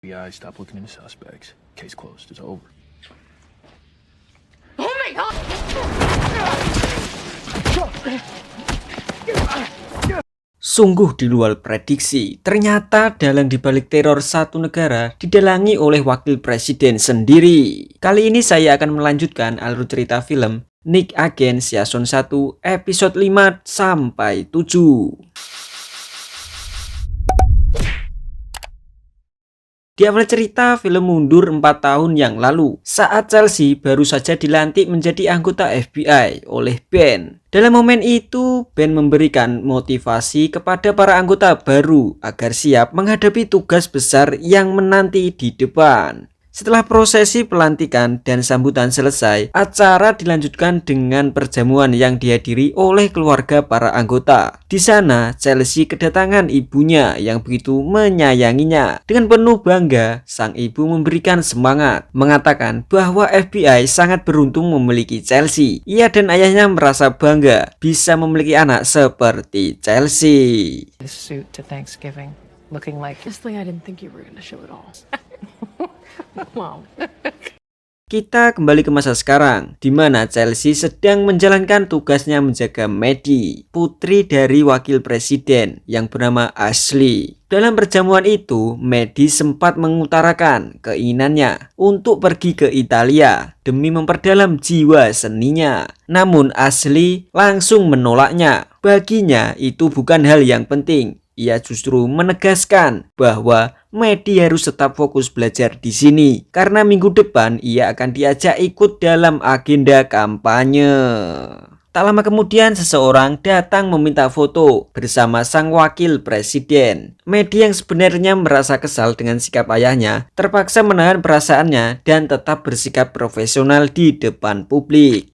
FBI stopped looking into suspects. Case closed. It's over. Oh my god! Sungguh di luar prediksi, ternyata dalang dibalik teror satu negara didalangi oleh wakil presiden sendiri. Kali ini saya akan melanjutkan alur cerita film Nick Agent Season 1 episode 5 sampai 7. Di awal cerita, film mundur 4 tahun yang lalu saat Chelsea baru saja dilantik menjadi anggota FBI oleh Ben. Dalam momen itu, Ben memberikan motivasi kepada para anggota baru agar siap menghadapi tugas besar yang menanti di depan. Setelah prosesi pelantikan dan sambutan selesai, acara dilanjutkan dengan perjamuan yang dihadiri oleh keluarga para anggota. Di sana, Chelsea kedatangan ibunya yang begitu menyayanginya. Dengan penuh bangga, sang ibu memberikan semangat, mengatakan bahwa FBI sangat beruntung memiliki Chelsea. Ia dan ayahnya merasa bangga bisa memiliki anak seperti Chelsea. This suit to Thanksgiving, looking like. Honestly, I didn't think you were gonna show it all. Wow. Kita kembali ke masa sekarang, di mana Chelsea sedang menjalankan tugasnya menjaga Maddie, putri dari wakil presiden yang bernama Ashley. Dalam perjamuan itu, Maddie sempat mengutarakan keinginannya untuk pergi ke Italia demi memperdalam jiwa seninya. Namun Ashley langsung menolaknya. Baginya itu bukan hal yang penting. Ia justru menegaskan bahwa Maddie harus tetap fokus belajar di sini karena minggu depan ia akan diajak ikut dalam agenda kampanye. Tak lama kemudian seseorang datang meminta foto bersama sang wakil presiden. Maddie yang sebenarnya merasa kesal dengan sikap ayahnya terpaksa menahan perasaannya dan tetap bersikap profesional di depan publik.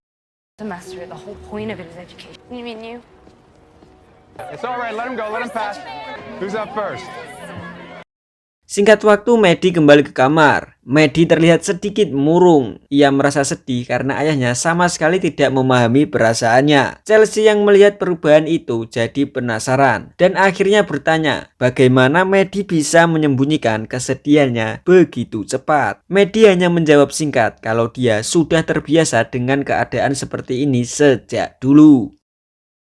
Semester, the whole point of it is education. You mean you? It's all right, let him go, let him pass. Who's up first? Singkat waktu, Maddie kembali ke kamar. Maddie terlihat sedikit murung. Ia merasa sedih karena ayahnya sama sekali tidak memahami perasaannya. Chelsea yang melihat perubahan itu jadi penasaran dan akhirnya bertanya bagaimana Maddie bisa menyembunyikan kesedihannya begitu cepat. Maddie hanya menjawab singkat kalau dia sudah terbiasa dengan keadaan seperti ini sejak dulu.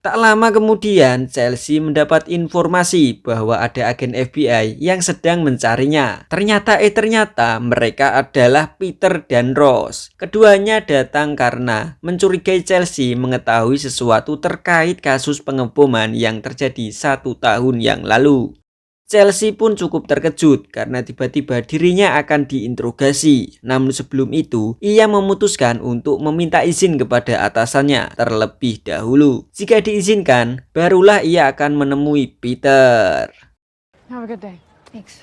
Tak lama kemudian, Chelsea mendapat informasi bahwa ada agen FBI yang sedang mencarinya. Ternyata mereka adalah Peter dan Rose. Keduanya datang karena mencurigai Chelsea mengetahui sesuatu terkait kasus pengeboman yang terjadi 1 tahun yang lalu. Chelsea pun cukup terkejut karena tiba-tiba dirinya akan diinterogasi. Namun sebelum itu, ia memutuskan untuk meminta izin kepada atasannya terlebih dahulu. Jika diizinkan, barulah ia akan menemui Peter. Have a good day. Thanks.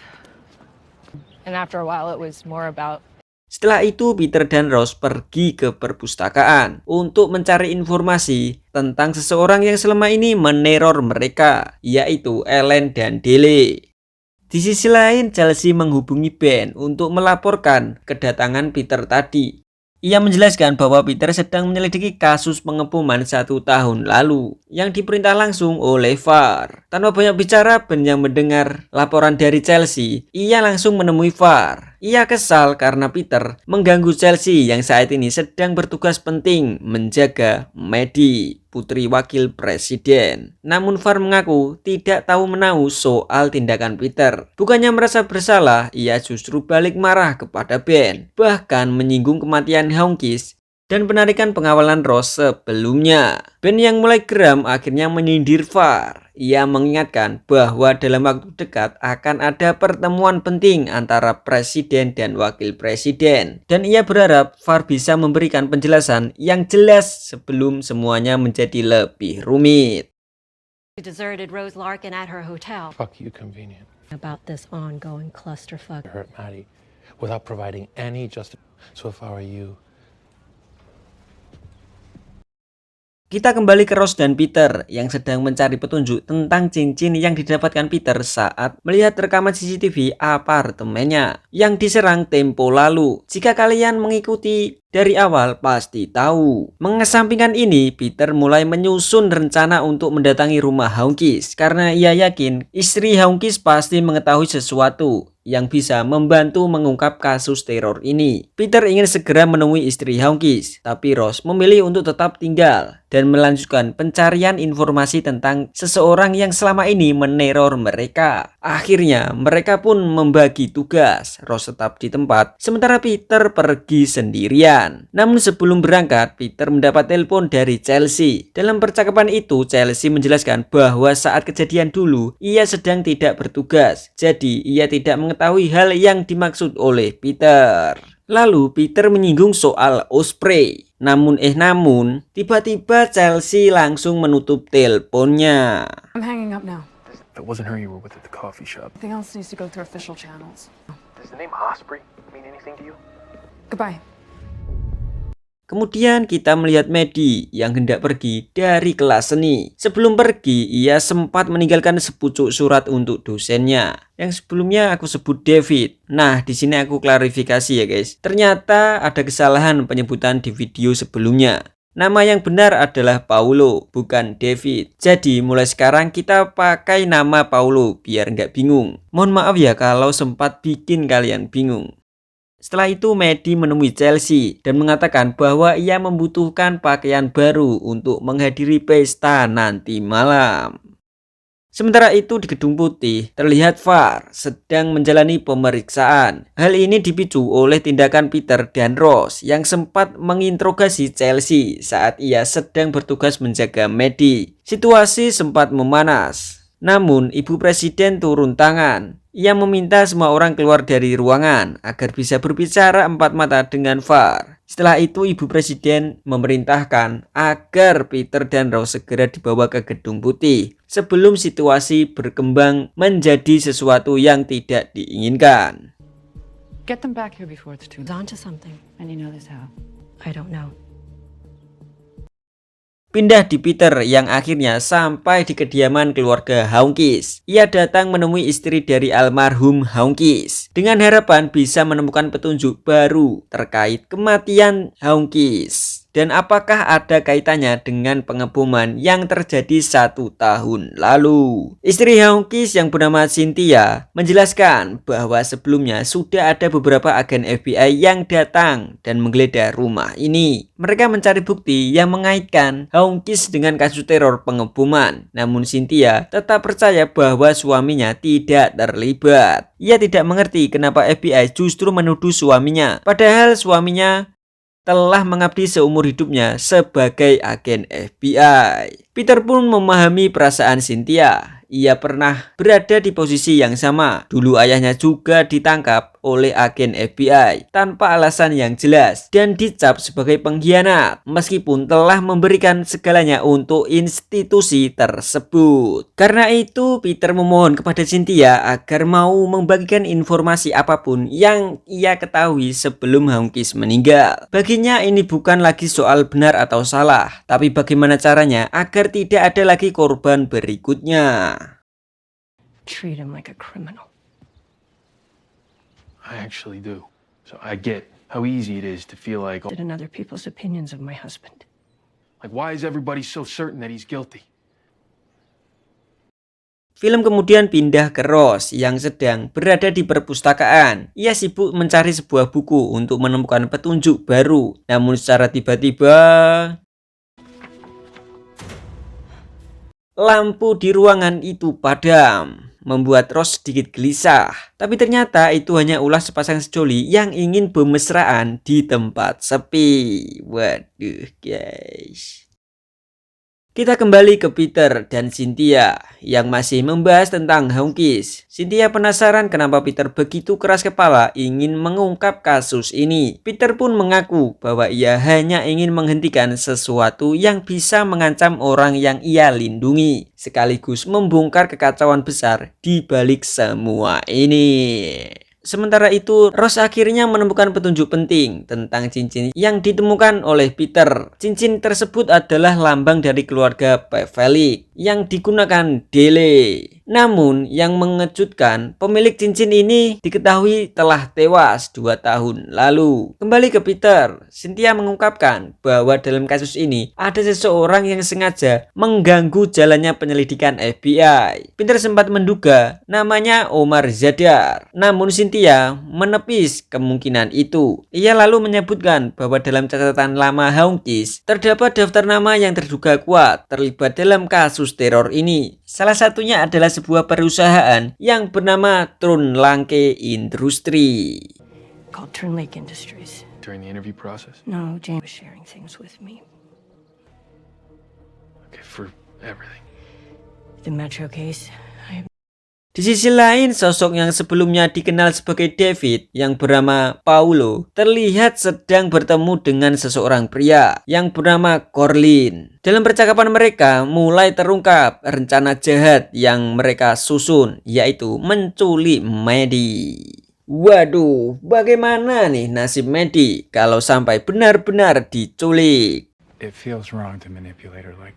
And after a while, it was more about. Setelah itu, Peter dan Rose pergi ke perpustakaan untuk mencari informasi tentang seseorang yang selama ini meneror mereka, yaitu Ellen dan Dele. Di sisi lain, Chelsea menghubungi Ben untuk melaporkan kedatangan Peter tadi. Ia menjelaskan bahwa Peter sedang menyelidiki kasus pengeboman 1 tahun lalu yang diperintah langsung oleh VAR. Tanpa banyak bicara, Ben yang mendengar laporan dari Chelsea, ia langsung menemui VAR. Ia kesal karena Peter mengganggu Chelsea yang saat ini sedang bertugas penting menjaga Maddie, putri wakil presiden. Namun VAR mengaku tidak tahu menahu soal tindakan Peter. Bukannya merasa bersalah, ia justru balik marah kepada Ben, bahkan menyinggung kematian Hawkins dan penarikan pengawalan Rose sebelumnya. Ben yang mulai geram akhirnya menyindir VAR. Ia mengingatkan bahwa dalam waktu dekat akan ada pertemuan penting antara presiden dan wakil presiden. Dan ia berharap VAR bisa memberikan penjelasan yang jelas sebelum semuanya menjadi lebih rumit. Deserted Rose Larkin at her hotel. Fuck you, convenient. About this ongoing clusterfuck. Hurt Maddie without providing any So if I were you. Kita kembali ke Rose dan Peter yang sedang mencari petunjuk tentang cincin yang didapatkan Peter saat melihat rekaman CCTV apartemennya yang diserang tempo lalu. Jika kalian mengikuti dari awal pasti tahu. Mengesampingkan ini, Peter mulai menyusun rencana untuk mendatangi rumah Hawkins karena ia yakin istri Hawkins pasti mengetahui sesuatu yang bisa membantu mengungkap kasus teror ini. Peter ingin segera menemui istri Hawkins, tapi Rose memilih untuk tetap tinggal dan melanjutkan pencarian informasi tentang seseorang yang selama ini meneror mereka. Akhirnya, mereka pun membagi tugas. Rose tetap di tempat, sementara Peter pergi sendirian. Namun sebelum berangkat, Peter mendapat telepon dari Chelsea. Dalam percakapan itu, Chelsea menjelaskan bahwa saat kejadian dulu, ia sedang tidak bertugas. Jadi, ia tidak mengetahui hal yang dimaksud oleh Peter. Lalu Peter menyinggung soal Osprey. Namun tiba-tiba Chelsea langsung menutup teleponnya. I'm hanging up now. If it wasn't her you were with at the coffee shop. Everything else needs to go through official channels. Does the name Osprey mean anything to you? Goodbye. Kemudian kita melihat Maddie yang hendak pergi dari kelas seni. Sebelum pergi, ia sempat meninggalkan sepucuk surat untuk dosennya. Yang sebelumnya aku sebut David. Nah, di sini aku klarifikasi ya guys. Ternyata ada kesalahan penyebutan di video sebelumnya. Nama yang benar adalah Paulo, bukan David. Jadi mulai sekarang kita pakai nama Paulo biar nggak bingung. Mohon maaf ya kalau sempat bikin kalian bingung. Setelah itu Maddie menemui Chelsea dan mengatakan bahwa ia membutuhkan pakaian baru untuk menghadiri pesta nanti malam. Sementara itu di Gedung Putih terlihat VAR sedang menjalani pemeriksaan. Hal ini dipicu oleh tindakan Peter dan Rose yang sempat menginterogasi Chelsea saat ia sedang bertugas menjaga Maddie. Situasi sempat memanas. Namun Ibu Presiden turun tangan. Ia meminta semua orang keluar dari ruangan agar bisa berbicara empat mata dengan VAR. Setelah itu Ibu Presiden memerintahkan agar Peter dan Rose segera dibawa ke Gedung Putih sebelum situasi berkembang menjadi sesuatu yang tidak diinginkan. Get them back here before it's too late. Onto something. And you know this how. I don't know. Pindah di Peter yang akhirnya sampai di kediaman keluarga Hawkins. Ia datang menemui istri dari almarhum Hawkins dengan harapan bisa menemukan petunjuk baru terkait kematian Hawkins. Dan apakah ada kaitannya dengan pengeboman yang terjadi 1 tahun lalu? Istri Hawkins yang bernama Cynthia menjelaskan bahwa sebelumnya sudah ada beberapa agen FBI yang datang dan menggeledah rumah ini. Mereka mencari bukti yang mengaitkan Hawkins dengan kasus teror pengeboman. Namun Cynthia tetap percaya bahwa suaminya tidak terlibat. Ia tidak mengerti kenapa FBI justru menuduh suaminya, padahal suaminya telah mengabdi seumur hidupnya sebagai agen FBI. Peter pun memahami perasaan Cynthia. Ia pernah berada di posisi yang sama. Dulu ayahnya juga ditangkap oleh agen FBI tanpa alasan yang jelas dan dicap sebagai pengkhianat meskipun telah memberikan segalanya untuk institusi tersebut. Karena itu Peter memohon kepada Cynthia agar mau membagikan informasi apapun yang ia ketahui sebelum Hawkins meninggal. Baginya ini bukan lagi soal benar atau salah, tapi bagaimana caranya agar tidak ada lagi korban berikutnya. Treat him like a criminal. I actually do. So I get how easy it is to feel like, In other people's opinions of my husband. why is everybody so certain that he's guilty? Film kemudian pindah ke Rose yang sedang berada di perpustakaan. Ia sibuk mencari sebuah buku untuk menemukan petunjuk baru. Namun secara tiba-tiba lampu di ruangan itu padam, membuat Rose sedikit gelisah. Tapi ternyata itu hanya ulah sepasang sejoli yang ingin bermesraan di tempat sepi. Waduh guys. Kita kembali ke Peter dan Cynthia yang masih membahas tentang Hawkins. Cynthia penasaran kenapa Peter begitu keras kepala ingin mengungkap kasus ini. Peter pun mengaku bahwa ia hanya ingin menghentikan sesuatu yang bisa mengancam orang yang ia lindungi, sekaligus membongkar kekacauan besar di balik semua ini. Sementara itu, Rose akhirnya menemukan petunjuk penting tentang cincin yang ditemukan oleh Peter. Cincin tersebut adalah lambang dari keluarga Pevalik yang digunakan Dele. Namun yang mengejutkan, pemilik cincin ini diketahui telah tewas 2 tahun lalu. Kembali ke Peter, Cynthia mengungkapkan bahwa dalam kasus ini ada seseorang yang sengaja mengganggu jalannya penyelidikan FBI. Peter sempat menduga namanya Omar Zadar, namun Cynthia menepis kemungkinan itu. Ia lalu menyebutkan bahwa dalam catatan lama Hawkins terdapat daftar nama yang terduga kuat terlibat dalam kasus teror ini. Salah satunya adalah sebuah perusahaan yang bernama Tron Lanke Industry. Called Turn Lake Industries. During the interview process? No, Jane was sharing things with me. Okay, for everything. The Metro case. Di sisi lain, sosok yang sebelumnya dikenal sebagai David yang bernama Paulo terlihat sedang bertemu dengan seseorang pria yang bernama Corlin. Dalam percakapan mereka mulai terungkap rencana jahat yang mereka susun, yaitu menculik Maddie. Waduh, bagaimana nih nasib Maddie kalau sampai benar-benar diculik? It feels wrong to manipulate her like.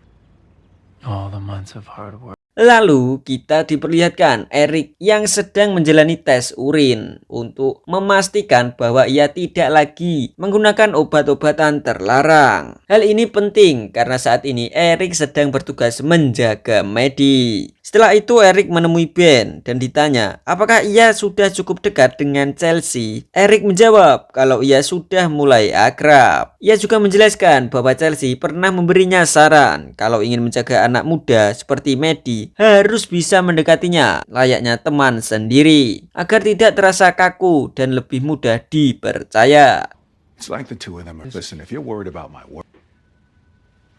All the months of hard work. Lalu kita diperlihatkan Eric yang sedang menjalani tes urin untuk memastikan bahwa ia tidak lagi menggunakan obat-obatan terlarang. Hal ini penting karena saat ini Eric sedang bertugas menjaga Maddie. Setelah itu Eric menemui Ben dan ditanya apakah ia sudah cukup dekat dengan Chelsea. Eric menjawab kalau ia sudah mulai akrab. Ia juga menjelaskan bahwa Chelsea pernah memberinya saran kalau ingin menjaga anak muda seperti Maddie harus bisa mendekatinya layaknya teman sendiri agar tidak terasa kaku dan lebih mudah dipercaya. It's like the two of them are, listen, if you're worried about my work,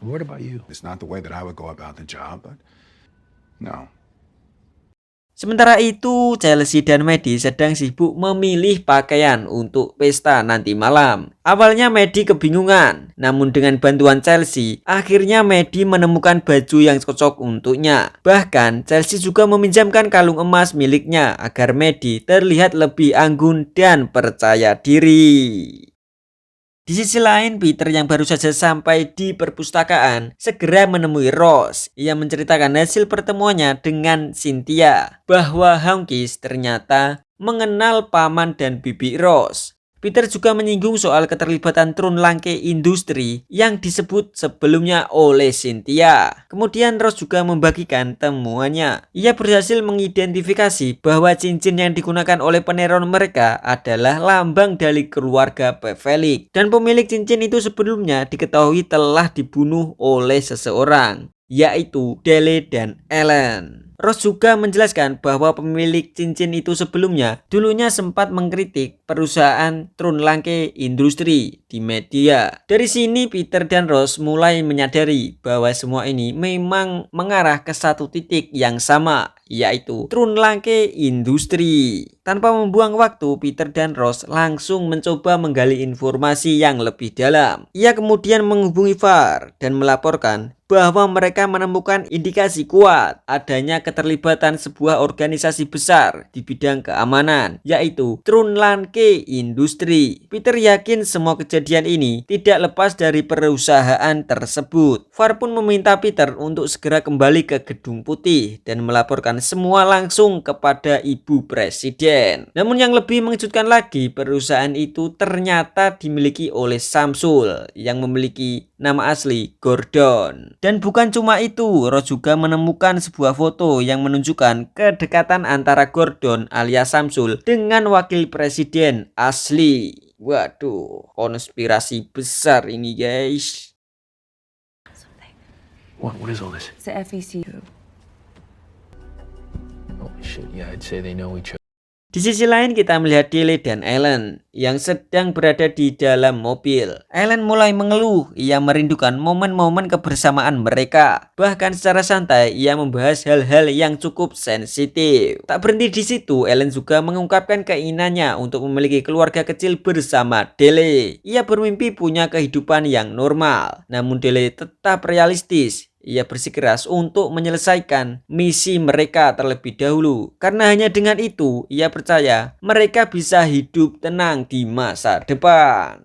What about you? it's not the way that I would go about the job, but no. Sementara itu, Chelsea dan Maddie sedang sibuk memilih pakaian untuk pesta nanti malam. Awalnya Maddie kebingungan, namun dengan bantuan Chelsea, akhirnya Maddie menemukan baju yang cocok untuknya. Bahkan, Chelsea juga meminjamkan kalung emas miliknya agar Maddie terlihat lebih anggun dan percaya diri. Di sisi lain, Peter yang baru saja sampai di perpustakaan segera menemui Rose. Ia menceritakan hasil pertemuannya dengan Cynthia bahwa Hawkins ternyata mengenal paman dan bibi Rose. Peter juga menyinggung soal keterlibatan Tron Lanke Industry yang disebut sebelumnya oleh Cynthia. Kemudian Rose juga membagikan temuannya. Ia berhasil mengidentifikasi bahwa cincin yang digunakan oleh peneror mereka adalah lambang dari keluarga Pevalik. Dan pemilik cincin itu sebelumnya diketahui telah dibunuh oleh seseorang, yaitu Dele dan Ellen. Rose juga menjelaskan bahwa pemilik cincin itu sebelumnya dulunya sempat mengkritik perusahaan Tron Lanke Industry di media. Dari sini Peter dan Rose mulai menyadari bahwa semua ini memang mengarah ke satu titik yang sama, yaitu Tron Lanke Industry. Tanpa membuang waktu, Peter dan Rose langsung mencoba menggali informasi yang lebih dalam. Ia kemudian menghubungi VAR dan melaporkan bahwa mereka menemukan indikasi kuat adanya keterlibatan sebuah organisasi besar di bidang keamanan, yaitu Tron Lanke Industry. Peter yakin semua kejadian ini tidak lepas dari perusahaan tersebut. VAR pun meminta Peter untuk segera kembali ke Gedung Putih dan melaporkan semua langsung kepada Ibu Presiden. Namun yang lebih mengejutkan lagi, perusahaan itu ternyata dimiliki oleh Samsul yang memiliki nama asli Gordon. Dan bukan cuma itu, Rose juga menemukan sebuah foto yang menunjukkan kedekatan antara Gordon alias Samsul dengan wakil presiden asli. Waduh, konspirasi besar ini guys. What is all this? It's the FEC. Holy shit, yeah, I'd say they know each other. Di sisi lain kita melihat Dele dan Ellen yang sedang berada di dalam mobil. Ellen mulai mengeluh, ia merindukan momen-momen kebersamaan mereka. Bahkan secara santai ia membahas hal-hal yang cukup sensitif. Tak berhenti di situ, Ellen juga mengungkapkan keinginannya untuk memiliki keluarga kecil bersama Dele. Ia bermimpi punya kehidupan yang normal. Namun Dele tetap realistis. Ia bersikeras untuk menyelesaikan misi mereka terlebih dahulu. Karena hanya dengan itu, ia percaya mereka bisa hidup tenang di masa depan.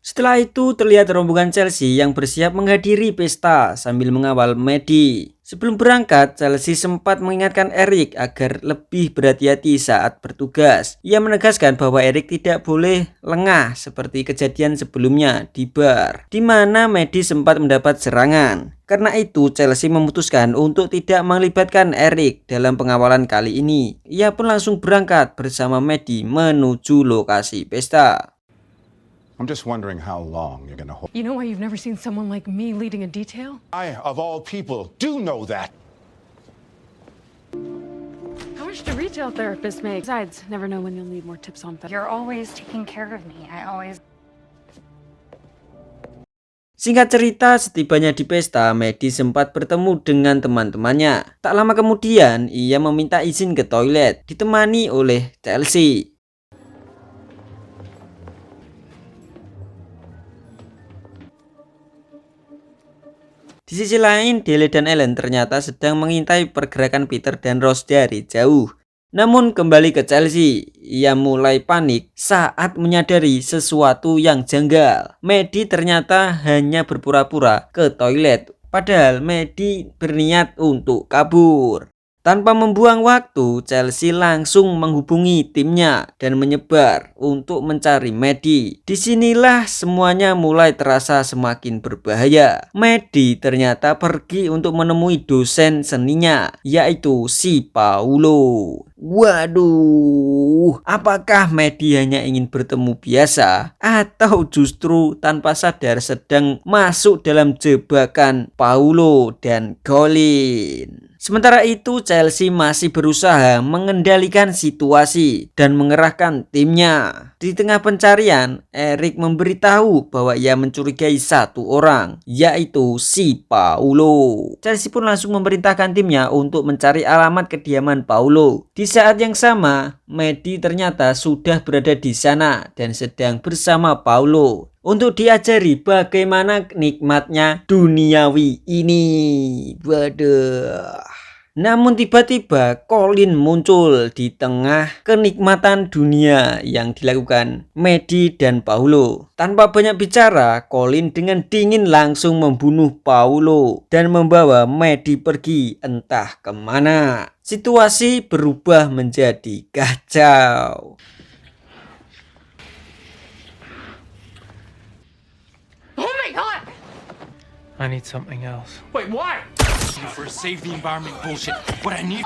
Setelah itu terlihat rombongan Chelsea yang bersiap menghadiri pesta sambil mengawal Maddie. Sebelum berangkat, Chelsea sempat mengingatkan Eric agar lebih berhati-hati saat bertugas. Ia menegaskan bahwa Eric tidak boleh lengah seperti kejadian sebelumnya di bar, di mana Maddie sempat mendapat serangan. Karena itu, Chelsea memutuskan untuk tidak melibatkan Eric dalam pengawalan kali ini. Ia pun langsung berangkat bersama Maddie menuju lokasi pesta. I'm just wondering how long you're gonna hold. You know why you've never seen someone like me leading a detail? I, of all people, do know that. How much do retail therapists make? Besides, never know when you'll need more tips on You're always taking care of me. I always... Singkat cerita, setibanya di pesta, Maddie sempat bertemu dengan teman-temannya. Tak lama kemudian, ia meminta izin ke toilet, ditemani oleh Chelsea. Di sisi lain, Dele dan Ellen ternyata sedang mengintai pergerakan Peter dan Rose dari jauh. Namun kembali ke Chelsea, ia mulai panik saat menyadari sesuatu yang janggal. Maddie ternyata hanya berpura-pura ke toilet, padahal Maddie berniat untuk kabur. Tanpa membuang waktu, Chelsea langsung menghubungi timnya dan menyebar untuk mencari Maddie. Disinilah semuanya mulai terasa semakin berbahaya. Maddie ternyata pergi untuk menemui dosen seninya, yaitu si Paulo. Waduh, apakah Maddie hanya ingin bertemu biasa atau justru tanpa sadar sedang masuk dalam jebakan Paulo dan Colin? Sementara itu, Chelsea masih berusaha mengendalikan situasi dan mengerahkan timnya. Di tengah pencarian, Eric memberitahu bahwa ia mencurigai satu orang, yaitu si Paulo. Chelsea pun langsung memerintahkan timnya untuk mencari alamat kediaman Paulo. Di saat yang sama, Maddie ternyata sudah berada di sana dan sedang bersama Paulo untuk diajari bagaimana nikmatnya duniawi ini. Waduh. Namun tiba-tiba Colin muncul di tengah kenikmatan dunia yang dilakukan Maddie dan Paulo. Tanpa banyak bicara, Colin dengan dingin langsung membunuh Paulo dan membawa Maddie pergi entah kemana. Situasi berubah menjadi kacau. Oh my god! I need something else. Wait, why? For save the environment bullshit. What I need.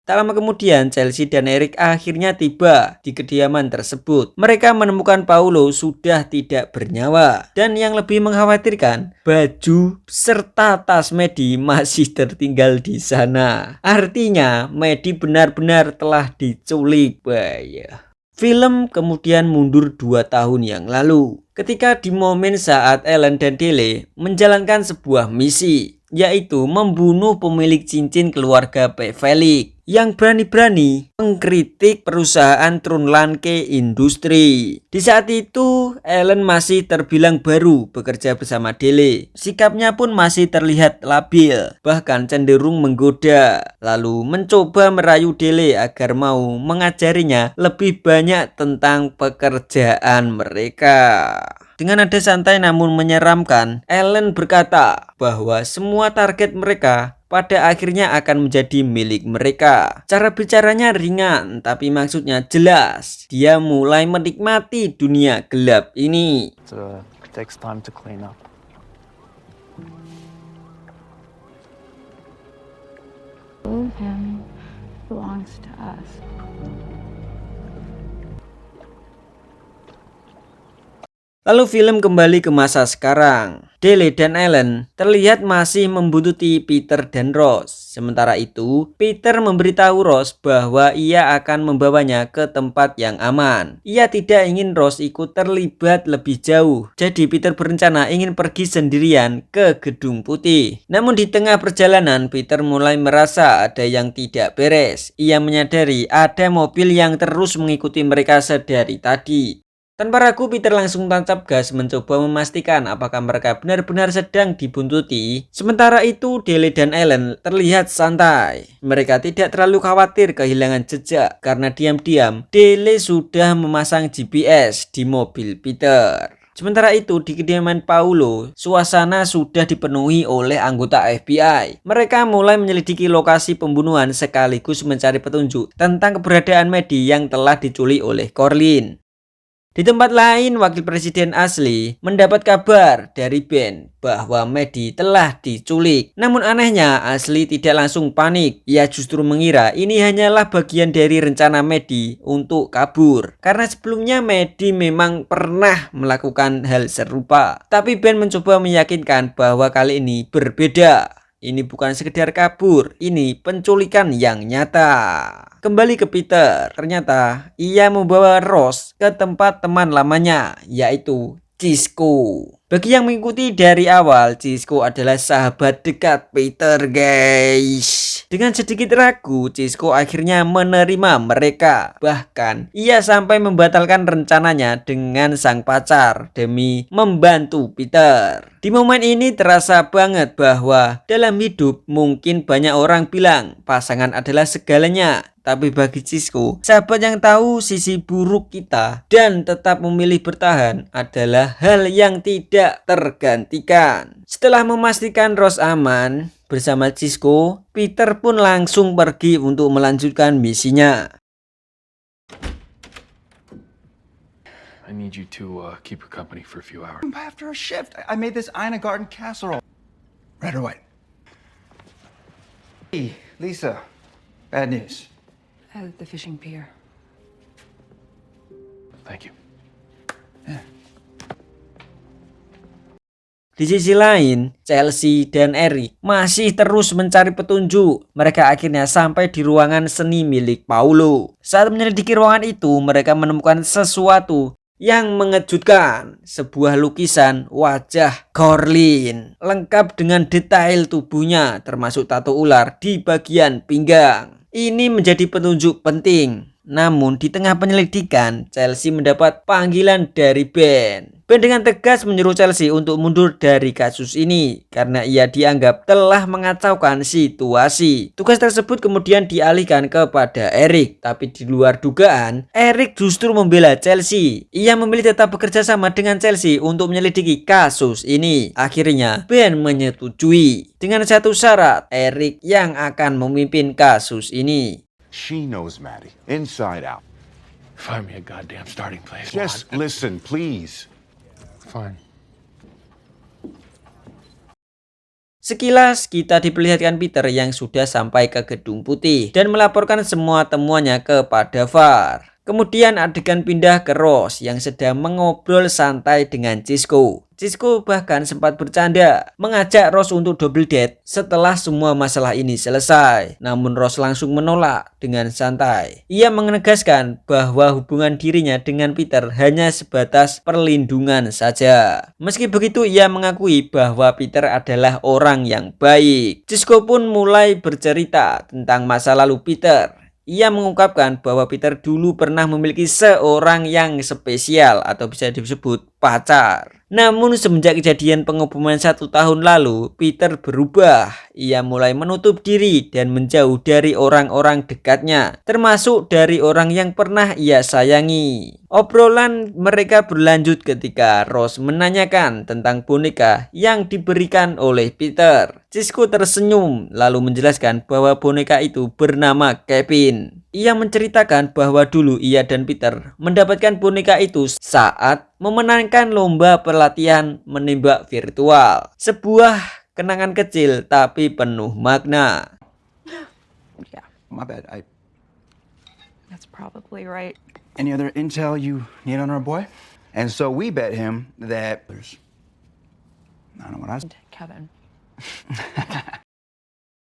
Tak lama kemudian, Chelsea dan Eric akhirnya tiba di kediaman tersebut. Mereka menemukan Paulo sudah tidak bernyawa. Dan yang lebih mengkhawatirkan, baju serta tas Maddie masih tertinggal di sana. Artinya, Maddie benar-benar telah diculik. Bahaya. Film kemudian mundur 2 tahun yang lalu. Ketika di momen saat Ellen dan Dele menjalankan sebuah misi, yaitu membunuh pemilik cincin keluarga P. Felix yang berani-berani mengkritik perusahaan Trunlanke Industri. Di saat itu, Ellen masih terbilang baru bekerja bersama Dele. Sikapnya pun masih terlihat labil, bahkan cenderung menggoda. Lalu mencoba merayu Dele agar mau mengajarinya lebih banyak tentang pekerjaan mereka. Dengan nada santai namun menyeramkan, Ellen berkata bahwa semua target mereka pada akhirnya akan menjadi milik mereka. Cara bicaranya ringan, tapi maksudnya jelas. Dia mulai menikmati dunia gelap ini. It takes time to clean up. Him belongs to us. Lalu film kembali ke masa sekarang. Dele dan Ellen terlihat masih membuntuti Peter dan Rose. Sementara itu, Peter memberitahu Rose bahwa ia akan membawanya ke tempat yang aman. Ia tidak ingin Rose ikut terlibat lebih jauh. Jadi Peter berencana ingin pergi sendirian ke Gedung Putih. Namun di tengah perjalanan, Peter mulai merasa ada yang tidak beres. Ia menyadari ada mobil yang terus mengikuti mereka sedari tadi. Tanpa ragu, Peter langsung tancap gas mencoba memastikan apakah mereka benar-benar sedang dibuntuti. Sementara itu, Dele dan Ellen terlihat santai. Mereka tidak terlalu khawatir kehilangan jejak karena diam-diam Dele sudah memasang GPS di mobil Peter. Sementara itu, di kediaman Paulo, suasana sudah dipenuhi oleh anggota FBI. Mereka mulai menyelidiki lokasi pembunuhan sekaligus mencari petunjuk tentang keberadaan Maddie yang telah diculik oleh Courtney. Di tempat lain, Wakil Presiden Ashley mendapat kabar dari Ben bahwa Maddie telah diculik. Namun anehnya, Ashley tidak langsung panik. Ia justru mengira ini hanyalah bagian dari rencana Maddie untuk kabur. Karena sebelumnya Maddie memang pernah melakukan hal serupa. Tapi Ben mencoba meyakinkan bahwa kali ini berbeda. Ini bukan sekedar kabur, ini penculikan yang nyata. Kembali ke Peter, ternyata ia membawa Ross ke tempat teman lamanya, yaitu Cisco. Bagi yang mengikuti dari awal, Cisco adalah sahabat dekat Peter, guys. Dengan sedikit ragu, Cisco akhirnya menerima mereka. Bahkan, ia sampai membatalkan rencananya dengan sang pacar demi membantu Peter. Di momen ini terasa banget bahwa dalam hidup mungkin banyak orang bilang pasangan adalah segalanya. Tapi bagi Cisco, sahabat yang tahu sisi buruk kita dan tetap memilih bertahan adalah hal yang tidak tergantikan. Setelah memastikan Ross aman bersama Cisco, Peter pun langsung pergi untuk melanjutkan misinya. I need you to keep her company for a few hours. After a shift, I made this Ina Garden casserole. Red or white? Hey, Lisa, bad news. At the fishing pier. Thank you. Di sisi lain, Chelsea dan Eric masih terus mencari petunjuk. Mereka akhirnya sampai di ruangan seni milik Paulo. Saat menyelidiki ruangan itu, mereka menemukan sesuatu yang mengejutkan. Sebuah lukisan wajah Courtney, lengkap dengan detail tubuhnya, termasuk tato ular di bagian pinggang. Ini menjadi petunjuk penting. Namun di tengah penyelidikan, Chelsea mendapat panggilan dari Ben. Ben dengan tegas menyuruh Chelsea untuk mundur dari kasus ini karena ia dianggap telah mengacaukan situasi. Tugas tersebut kemudian dialihkan kepada Eric, tapi di luar dugaan, Eric justru membela Chelsea. Ia memilih tetap bekerja sama dengan Chelsea untuk menyelidiki kasus ini. Akhirnya Ben menyetujui dengan satu syarat, Eric yang akan memimpin kasus ini. She knows Maddie, inside out. Find me a goddamn starting place. Just listen, please. Fine. Sekilas kita diperlihatkan Peter yang sudah sampai ke Gedung Putih dan melaporkan semua temuannya kepada VAR. Kemudian adegan pindah ke Ross yang sedang mengobrol santai dengan Cisco. Cisco bahkan sempat bercanda mengajak Ross untuk double date setelah semua masalah ini selesai. Namun Ross langsung menolak dengan santai. Ia menegaskan bahwa hubungan dirinya dengan Peter hanya sebatas perlindungan saja. Meski begitu, ia mengakui bahwa Peter adalah orang yang baik. Cisco pun mulai bercerita tentang masa lalu Peter. Ia mengungkapkan bahwa Peter dulu pernah memiliki seorang yang spesial atau bisa disebut pacar. Namun semenjak kejadian pengeboman 1 tahun lalu, Peter berubah. Ia mulai menutup diri dan menjauh dari orang-orang dekatnya, termasuk dari orang yang pernah ia sayangi. Obrolan mereka berlanjut ketika Ross menanyakan tentang boneka yang diberikan oleh Peter. Cisco tersenyum lalu menjelaskan bahwa boneka itu bernama Kevin. Ia menceritakan bahwa dulu ia dan Peter mendapatkan boneka itu saat memenangkan lomba pelatihan menembak virtual. Sebuah kenangan kecil tapi penuh makna. Yeah, my bad. That's probably right. Any other intel you need on our boy? And so we bet him that there's... I don't know what I... Kevin.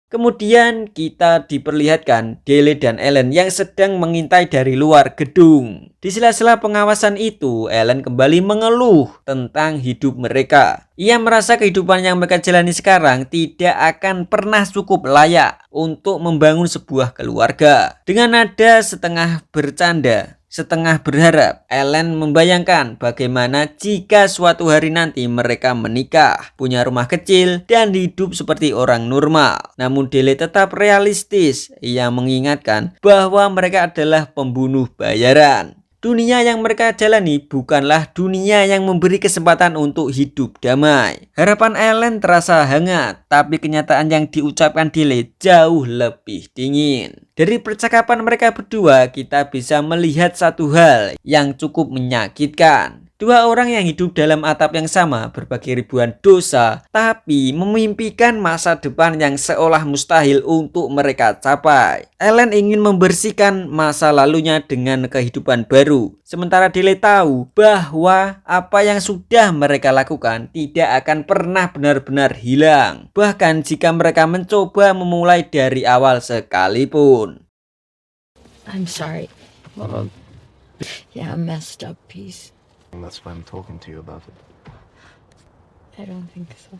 Kemudian kita diperlihatkan Dele dan Ellen yang sedang mengintai dari luar gedung. Di sela-sela pengawasan itu, Ellen kembali mengeluh tentang hidup mereka. Ia merasa kehidupan yang mereka jalani sekarang tidak akan pernah cukup layak untuk membangun sebuah keluarga. Dengan nada setengah bercanda, setengah berharap. Ellen membayangkan bagaimana jika suatu hari nanti mereka menikah, punya rumah kecil, dan hidup seperti orang normal. Namun Dele tetap realistis. Ia mengingatkan bahwa mereka adalah pembunuh bayaran. Dunia yang mereka jalani bukanlah dunia yang memberi kesempatan untuk hidup damai. Harapan Ellen terasa hangat, tapi kenyataan yang diucapkan Dele jauh lebih dingin. Dari percakapan mereka berdua, kita bisa melihat satu hal yang cukup menyakitkan. Dua orang yang hidup dalam atap yang sama, berbagi ribuan dosa, tapi memimpikan masa depan yang seolah mustahil untuk mereka capai. Ellen ingin membersihkan masa lalunya dengan kehidupan baru. Sementara Dele tahu bahwa apa yang sudah mereka lakukan tidak akan pernah benar-benar hilang. Bahkan jika mereka mencoba memulai dari awal sekalipun. I'm sorry. Yeah, I messed up, piece. That's why I'm talking to you about it. I don't think so.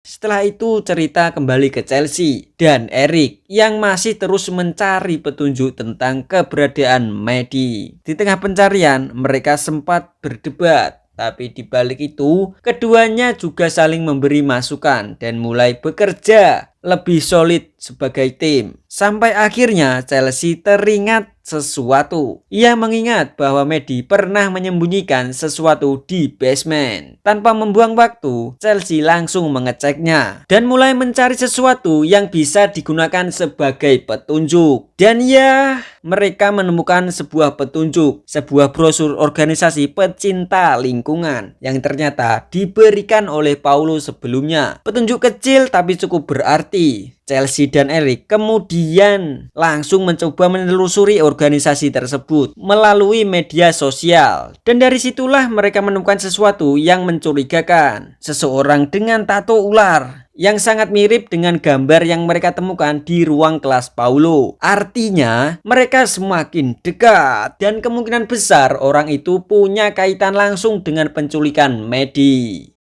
Setelah itu cerita kembali ke Chelsea dan Eric yang masih terus mencari petunjuk tentang keberadaan Maddie. Di tengah pencarian mereka sempat berdebat. Tapi di balik itu, keduanya juga saling memberi masukan dan mulai bekerja lebih solid sebagai tim. Sampai akhirnya Chelsea teringat sesuatu. Ia mengingat bahwa Maddie pernah menyembunyikan sesuatu di basement. Tanpa membuang waktu, Chelsea langsung mengeceknya dan mulai mencari sesuatu yang bisa digunakan sebagai petunjuk. Dan ya, mereka menemukan sebuah petunjuk, sebuah brosur organisasi pecinta lingkungan yang ternyata diberikan oleh Paulo sebelumnya. Petunjuk kecil tapi cukup berarti. Chelsea dan Eric kemudian langsung mencoba menelusuri organisasi tersebut melalui media sosial. Dan dari situlah mereka menemukan sesuatu yang mencurigakan. Seseorang dengan tato ular yang sangat mirip dengan gambar yang mereka temukan di ruang kelas Paulo. Artinya mereka semakin dekat dan kemungkinan besar orang itu punya kaitan langsung dengan penculikan Maddie.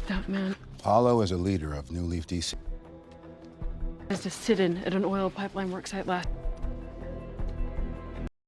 That man Paulo is a leader of New Leaf DC. is to sit in at an oil pipeline work site last.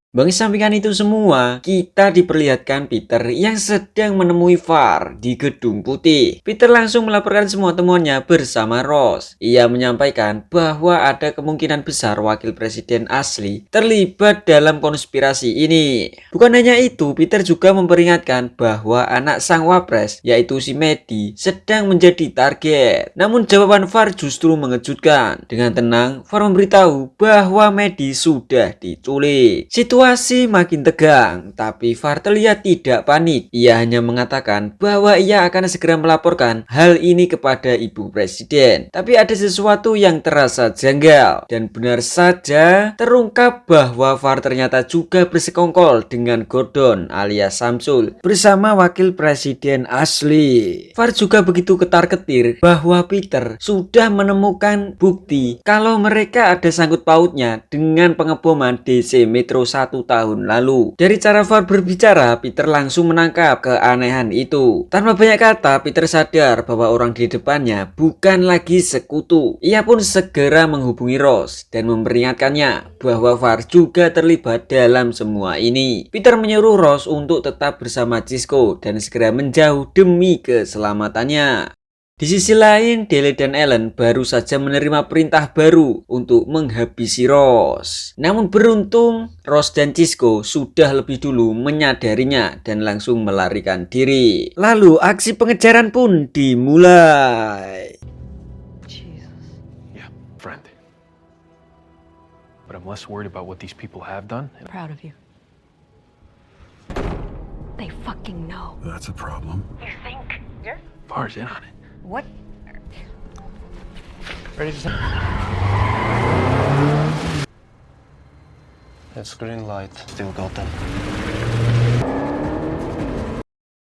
Bagi sampingan itu semua, kita diperlihatkan Peter yang sedang menemui Var di Gedung Putih. Peter langsung melaporkan semua temuannya bersama Ross. Ia menyampaikan bahwa ada kemungkinan besar wakil presiden asli terlibat dalam konspirasi ini. Bukan hanya itu, Peter juga memperingatkan bahwa anak sang wapres, yaitu si Maddie, sedang menjadi target. Namun jawaban Var justru mengejutkan. Dengan tenang, Var memberitahu bahwa Maddie sudah diculik. Situasi makin tegang, tapi Var terlihat tidak panik. Ia hanya mengatakan bahwa ia akan segera melaporkan hal ini kepada ibu presiden. Tapi ada sesuatu yang terasa janggal, dan benar saja terungkap bahwa Var ternyata juga bersekongkol dengan Gordon alias Samsul bersama wakil presiden asli. Var juga begitu ketar-ketir bahwa Peter sudah menemukan bukti kalau mereka ada sangkut pautnya dengan pengeboman DC Metro 1 tahun lalu. Dari cara Var berbicara, Peter langsung menangkap keanehan itu. Tanpa banyak kata, Peter sadar bahwa orang di depannya bukan lagi sekutu. Ia pun segera menghubungi Ross dan memperingatkannya bahwa Var juga terlibat dalam semua ini. Peter menyuruh Ross untuk tetap bersama Cisco dan segera menjauh demi keselamatannya. Di sisi lain, Dele dan Ellen baru saja menerima perintah baru untuk menghabisi Ross. Namun beruntung, Ross dan Cisco sudah lebih dulu menyadarinya dan langsung melarikan diri. Lalu aksi pengejaran pun dimulai. Yeah, friend. But I'm less worried about what these people have done. Proud of you. They fucking know. That's a problem. You think? Var's in on it. What? Ready to... It's green light. Still got them.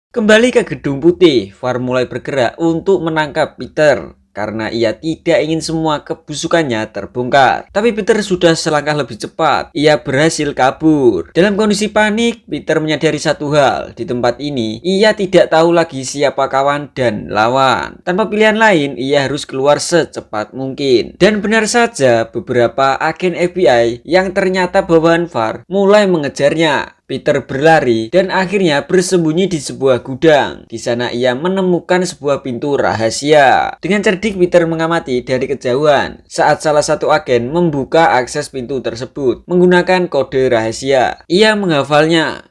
Kembali ke Gedung Putih, Var mulai bergerak untuk menangkap Peter. karena ia tidak ingin semua kebusukannya terbongkar. Tapi Peter sudah selangkah lebih cepat. Ia berhasil kabur. Dalam kondisi panik, Peter menyadari satu hal. Di tempat ini, ia tidak tahu lagi siapa kawan dan lawan. Tanpa pilihan lain, ia harus keluar secepat mungkin. Dan benar saja, beberapa agen FBI yang ternyata bawaan VAR mulai mengejarnya. Peter berlari dan akhirnya bersembunyi di sebuah gudang. Di sana ia menemukan sebuah pintu rahasia. Dengan cerdik Peter mengamati dari kejauhan saat salah satu agen membuka akses pintu tersebut menggunakan kode rahasia. Ia menghafalnya.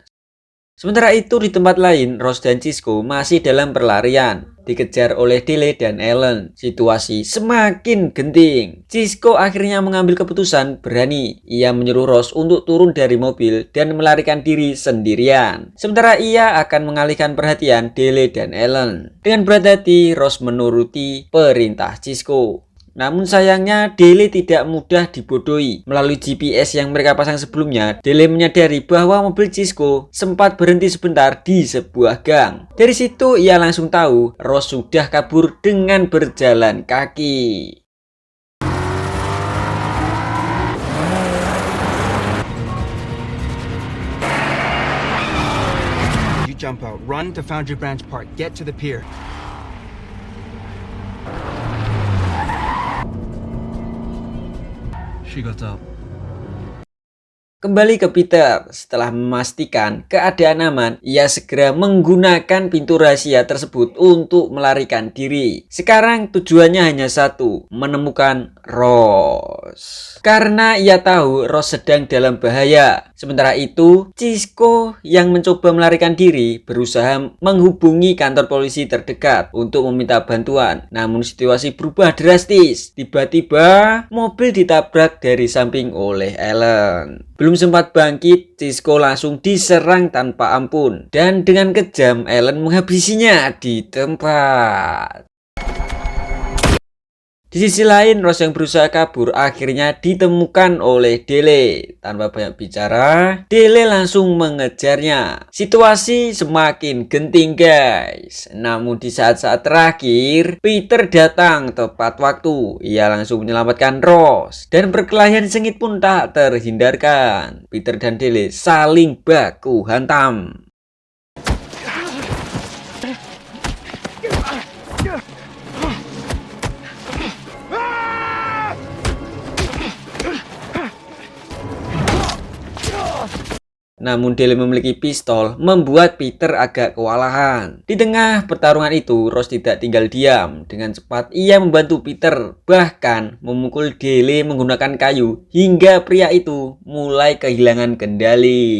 Sementara itu di tempat lain, Ross dan Cisco masih dalam perlarian, dikejar oleh Dele dan Ellen. Situasi semakin genting. Cisco akhirnya mengambil keputusan berani. Ia menyuruh Ross untuk turun dari mobil dan melarikan diri sendirian. Sementara ia akan mengalihkan perhatian Dele dan Ellen. Dengan berat hati, Ross menuruti perintah Cisco. Namun sayangnya Dele tidak mudah dibodohi. Melalui GPS yang mereka pasang sebelumnya, Dele menyadari bahwa mobil Cisco sempat berhenti sebentar di sebuah gang. Dari situ ia langsung tahu Ross sudah kabur dengan berjalan kaki. You jump out, run to Foundry Branch Park, get to the pier. She got up. Kembali ke Peter, setelah memastikan keadaan aman, ia segera menggunakan pintu rahasia tersebut untuk melarikan diri. Sekarang tujuannya hanya satu, menemukan Ross. Karena ia tahu Ross sedang dalam bahaya. Sementara itu, Cisco yang mencoba melarikan diri berusaha menghubungi kantor polisi terdekat untuk meminta bantuan. Namun situasi berubah drastis. Tiba-tiba mobil ditabrak dari samping oleh Ellen. Belum sempat bangkit, Cisco langsung diserang tanpa ampun. Dan dengan kejam, Ellen menghabisinya di tempat. Di sisi lain, Ross yang berusaha kabur akhirnya ditemukan oleh Dele. Tanpa banyak bicara, Dele langsung mengejarnya. Situasi semakin genting guys. Namun di saat-saat terakhir, Peter datang tepat waktu. Ia langsung menyelamatkan Ross. Dan perkelahian sengit pun tak terhindarkan. Peter dan Dele saling baku hantam. Namun Dele memiliki pistol membuat Peter agak kewalahan. Di tengah pertarungan itu, Ross tidak tinggal diam. Dengan cepat ia membantu Peter, bahkan memukul Dele menggunakan kayu hingga pria itu mulai kehilangan kendali.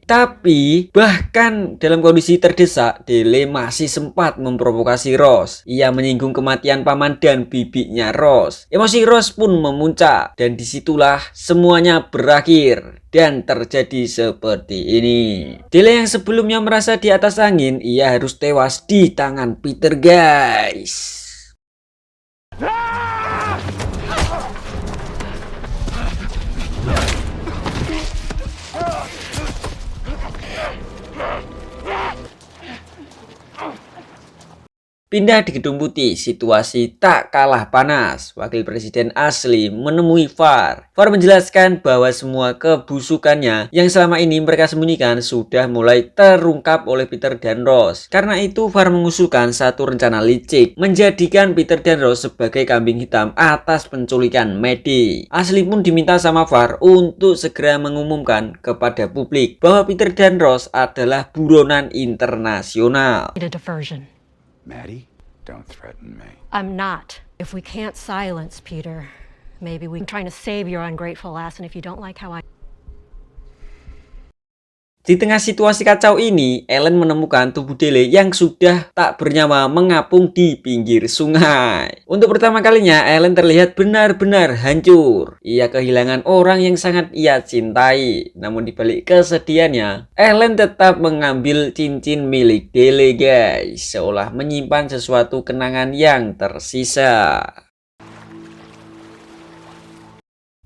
Tapi bahkan dalam kondisi terdesak, Dele masih sempat memprovokasi Ross. Ia menyinggung kematian paman dan bibinya Ross. Emosi Ross pun memuncak dan disitulah semuanya berakhir. Dan terjadi seperti ini. Dele yang sebelumnya merasa di atas angin, ia harus tewas di tangan Peter guys. Pindah di Gedung Putih, situasi tak kalah panas. Wakil Presiden Ashley menemui VAR. VAR menjelaskan bahwa semua kebusukannya yang selama ini mereka sembunyikan sudah mulai terungkap oleh Peter dan Ross. Karena itu VAR mengusulkan satu rencana licik, menjadikan Peter dan Ross sebagai kambing hitam atas penculikan Maddie. Ashley pun diminta sama VAR untuk segera mengumumkan kepada publik bahwa Peter dan Ross adalah buronan internasional. Need a diversion. Maddie, don't threaten me. I'm not. If we can't silence Peter, maybe we're trying to save your ungrateful ass, and if you don't like how I... Di tengah situasi kacau ini, Ellen menemukan tubuh Dele yang sudah tak bernyawa mengapung di pinggir sungai. Untuk pertama kalinya, Ellen terlihat benar-benar hancur. Ia kehilangan orang yang sangat ia cintai. Namun dibalik kesedihannya, Ellen tetap mengambil cincin milik Dele guys. Seolah menyimpan sesuatu kenangan yang tersisa.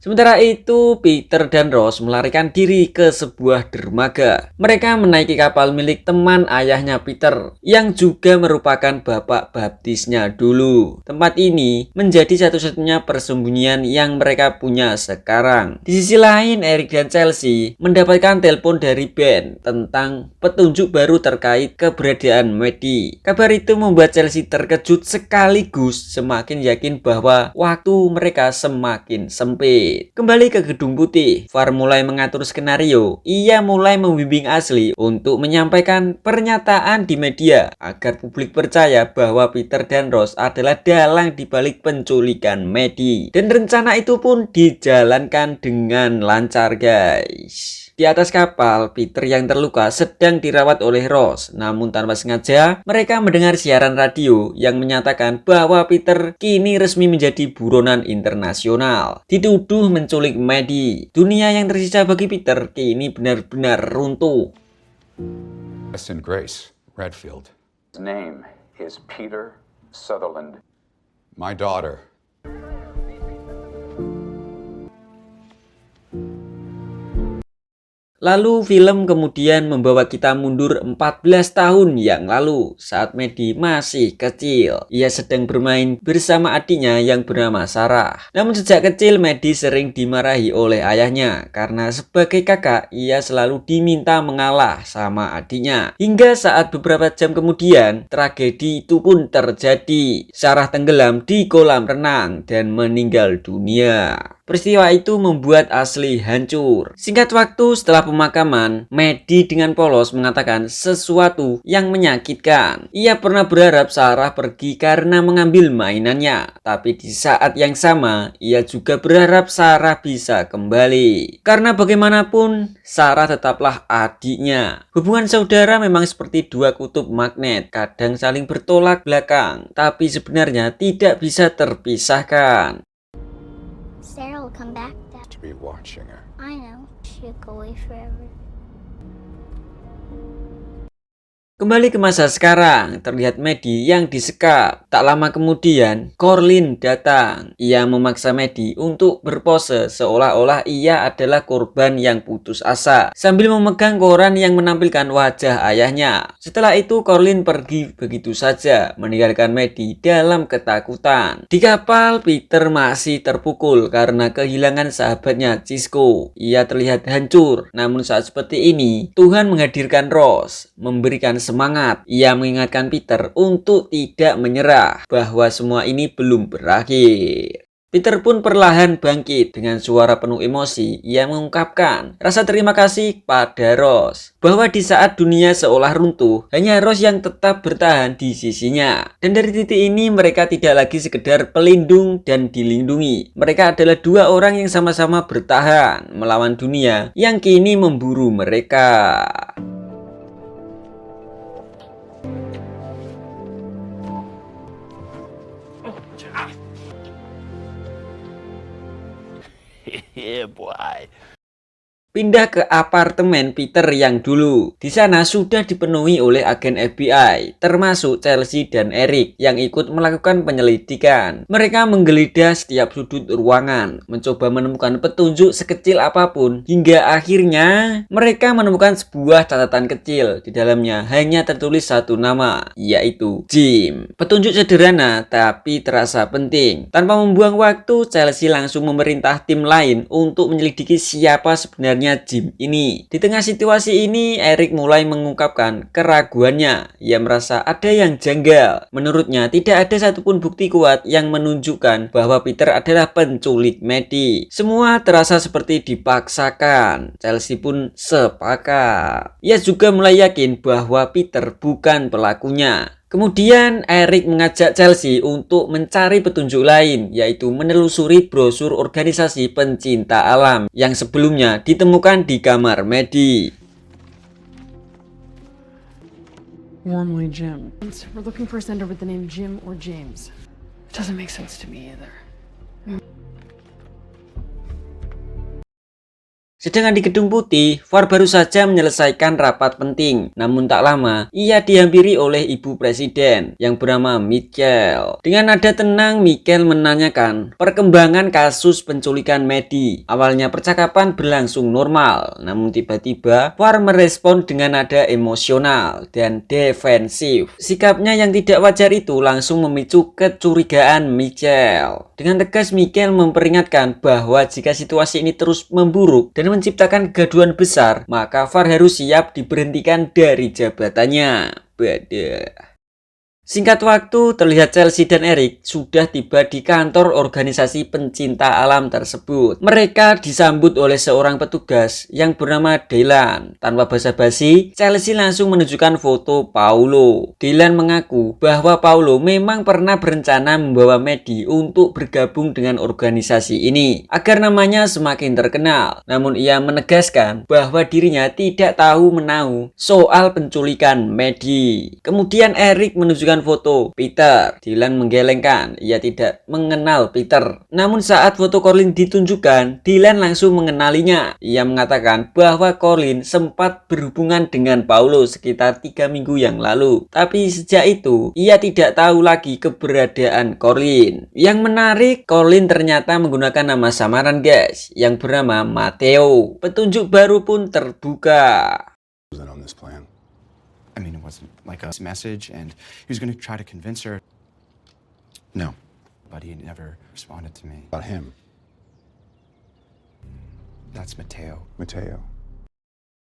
Sementara itu, Peter dan Rose melarikan diri ke sebuah dermaga. Mereka menaiki kapal milik teman ayahnya Peter, yang juga merupakan bapak baptisnya dulu. Tempat ini menjadi satu-satunya persembunyian yang mereka punya sekarang. Di sisi lain, Eric dan Chelsea mendapatkan telepon dari Ben tentang petunjuk baru terkait keberadaan Maddie. Kabar itu membuat Chelsea terkejut sekaligus semakin yakin bahwa waktu mereka semakin sempit. Kembali ke Gedung Putih, Var mulai mengatur skenario. Ia mulai membimbing Ashley untuk menyampaikan pernyataan di media agar publik percaya bahwa Peter dan Rose adalah dalang di balik penculikan Maddie. Dan rencana itu pun dijalankan dengan lancar, guys. Di atas kapal, Peter yang terluka sedang dirawat oleh Rose. Namun tanpa sengaja, mereka mendengar siaran radio yang menyatakan bahwa Peter kini resmi menjadi buronan internasional. Dituduh menculik Maddie. Dunia yang tersisa bagi Peter kini benar-benar runtuh. Weston Grace Redfield. His name is Peter Sutherland. My daughter. Lalu film kemudian membawa kita mundur 14 tahun yang lalu saat Maddie masih kecil. Ia sedang bermain bersama adiknya yang bernama Sarah. Namun sejak kecil Maddie sering dimarahi oleh ayahnya karena sebagai kakak ia selalu diminta mengalah sama adiknya. Hingga saat beberapa jam kemudian tragedi itu pun terjadi. Sarah tenggelam di kolam renang dan meninggal dunia. Peristiwa itu membuat Ashley hancur. Singkat waktu setelah pemakaman, Maddie dengan polos mengatakan sesuatu yang menyakitkan. Ia pernah berharap Sarah pergi karena mengambil mainannya. Tapi di saat yang sama, ia juga berharap Sarah bisa kembali. Karena bagaimanapun, Sarah tetaplah adiknya. Hubungan saudara memang seperti dua kutub magnet, kadang saling bertolak belakang, tapi sebenarnya tidak bisa terpisahkan. Sarah will come back, Dad. To be watching her. I know. She'll go away forever. Kembali ke masa sekarang, terlihat Maddie yang disekap. Tak lama kemudian, Courtney datang. Ia memaksa Maddie untuk berpose seolah-olah ia adalah korban yang putus asa, sambil memegang koran yang menampilkan wajah ayahnya. Setelah itu, Courtney pergi begitu saja, meninggalkan Maddie dalam ketakutan. Di kapal, Peter masih terpukul karena kehilangan sahabatnya Cisco. Ia terlihat hancur, namun saat seperti ini, Tuhan menghadirkan Rose, memberikan semangat. Ia mengingatkan Peter untuk tidak menyerah, bahwa semua ini belum berakhir. Peter pun perlahan bangkit dengan suara penuh emosi. Ia mengungkapkan rasa terima kasih pada Rose, bahwa di saat dunia seolah runtuh, hanya Rose yang tetap bertahan di sisinya. Dan dari titik ini mereka tidak lagi sekedar pelindung dan dilindungi. Mereka adalah dua orang yang sama-sama bertahan melawan dunia yang kini memburu mereka. Yeah, boy. Pindah ke apartemen Peter yang dulu. Di sana sudah dipenuhi oleh agen FBI, termasuk Chelsea dan Eric yang ikut melakukan penyelidikan. Mereka menggeledah setiap sudut ruangan, mencoba menemukan petunjuk sekecil apapun, hingga akhirnya mereka menemukan sebuah catatan kecil. Di dalamnya hanya tertulis satu nama, yaitu Jim. Petunjuk sederhana tapi terasa penting. Tanpa membuang waktu, Chelsea langsung memerintah tim lain untuk menyelidiki siapa sebenarnya Jim ini. Di tengah situasi ini, Eric mulai mengungkapkan keraguannya. Ia merasa ada yang janggal. Menurutnya, tidak ada satupun bukti kuat yang menunjukkan bahwa Peter adalah penculik Maddie. Semua terasa seperti dipaksakan. Chelsea pun sepakat. Ia juga mulai yakin bahwa Peter bukan pelakunya. Kemudian Eric mengajak Chelsea untuk mencari petunjuk lain, yaitu menelusuri brosur organisasi pencinta alam yang sebelumnya ditemukan di kamar Maddie. Warmly, Jim. We're looking for a sender with the name Jim or James. It doesn't make sense to me either. Sedangkan di Gedung Putih, Far baru saja menyelesaikan rapat penting. Namun tak lama, ia dihampiri oleh Ibu Presiden yang bernama Michael. Dengan nada tenang, Michael menanyakan perkembangan kasus penculikan Maddie. Awalnya percakapan berlangsung normal, namun tiba-tiba Far merespon dengan nada emosional dan defensif. Sikapnya yang tidak wajar itu langsung memicu kecurigaan Michael. Dengan tegas, Michael memperingatkan bahwa jika situasi ini terus memburuk dan menciptakan kegaduhan besar, maka Far harus siap diberhentikan dari jabatannya. Badah. Singkat waktu, terlihat Chelsea dan Eric sudah tiba di kantor organisasi pencinta alam tersebut. Mereka disambut oleh seorang petugas yang bernama Dylan. Tanpa basa-basi, Chelsea langsung menunjukkan foto Paulo. Dylan mengaku bahwa Paulo memang pernah berencana membawa Maddie untuk bergabung dengan organisasi ini agar namanya semakin terkenal. Namun ia menegaskan bahwa dirinya tidak tahu menahu soal penculikan Maddie. Kemudian Eric menunjukkan foto Peter. Dylan menggelengkan, ia tidak mengenal Peter. Namun saat foto Courtney ditunjukkan, Dylan langsung mengenalinya. Ia mengatakan bahwa Courtney sempat berhubungan dengan Paulo sekitar 3 minggu yang lalu. Tapi sejak itu, ia tidak tahu lagi keberadaan Courtney. Yang menarik, Courtney ternyata menggunakan nama samaran guys, yang bernama Matteo. Petunjuk baru pun terbuka. I mean, it wasn't like a message, and he was going to try to convince her. No, but he never responded to me. About him. That's Mateo. Mateo.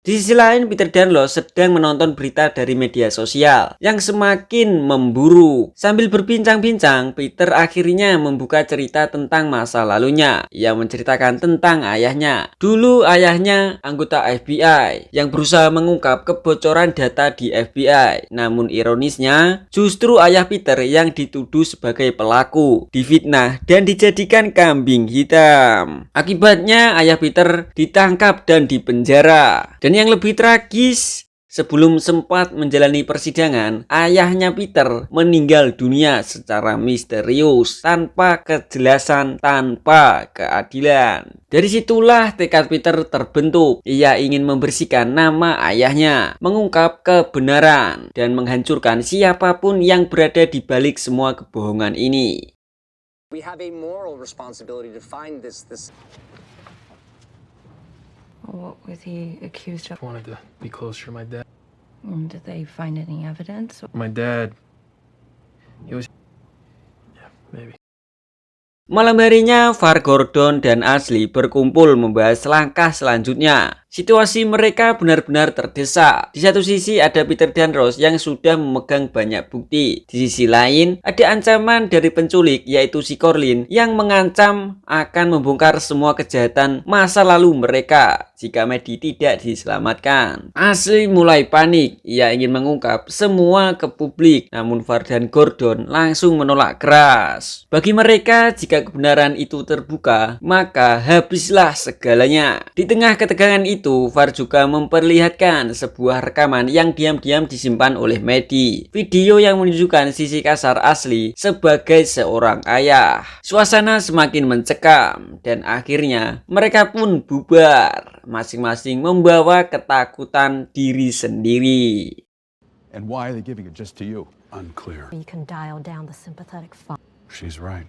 Di sisi lain, Peter dan Lois sedang menonton berita dari media sosial yang semakin memburu. Sambil berbincang-bincang, Peter akhirnya membuka cerita tentang masa lalunya. Ia menceritakan tentang ayahnya. Dulu ayahnya anggota FBI yang berusaha mengungkap kebocoran data di FBI. Namun ironisnya, justru ayah Peter yang dituduh sebagai pelaku, difitnah dan dijadikan kambing hitam. Akibatnya ayah Peter ditangkap dan dipenjara. Dan yang lebih tragis, sebelum sempat menjalani persidangan, ayahnya Peter meninggal dunia secara misterius, tanpa kejelasan, tanpa keadilan. Dari situlah tekad Peter terbentuk. Ia ingin membersihkan nama ayahnya, mengungkap kebenaran, dan menghancurkan siapapun yang berada di balik semua kebohongan ini. We have a moral responsibility to find this. What was he accused of? Wanted to be closer to my dad. Did they find any evidence? My dad, he was... Yeah, maybe. Malam harinya, Far, Gordon, dan Ashley berkumpul membahas langkah selanjutnya. Situasi mereka benar-benar terdesak. Di satu sisi ada Peter dan Rose yang sudah memegang banyak bukti. Di sisi lain ada ancaman dari penculik, yaitu si Courtney, yang mengancam akan membongkar semua kejahatan masa lalu mereka jika Maddie tidak diselamatkan. Ashley mulai panik. Ia ingin mengungkap semua ke publik. Namun Far dan Gordon langsung menolak keras. Bagi mereka, jika kebenaran itu terbuka, maka habislah segalanya. Di tengah ketegangan itu, Far juga memperlihatkan sebuah rekaman yang diam-diam disimpan oleh Maddie. Video yang menunjukkan sisi kasar Ashley sebagai seorang ayah. Suasana semakin mencekam dan akhirnya mereka pun bubar, masing-masing membawa ketakutan diri sendiri. And why are they giving it just to you? Unclear. You can dial down the sympathetic fire. She's right.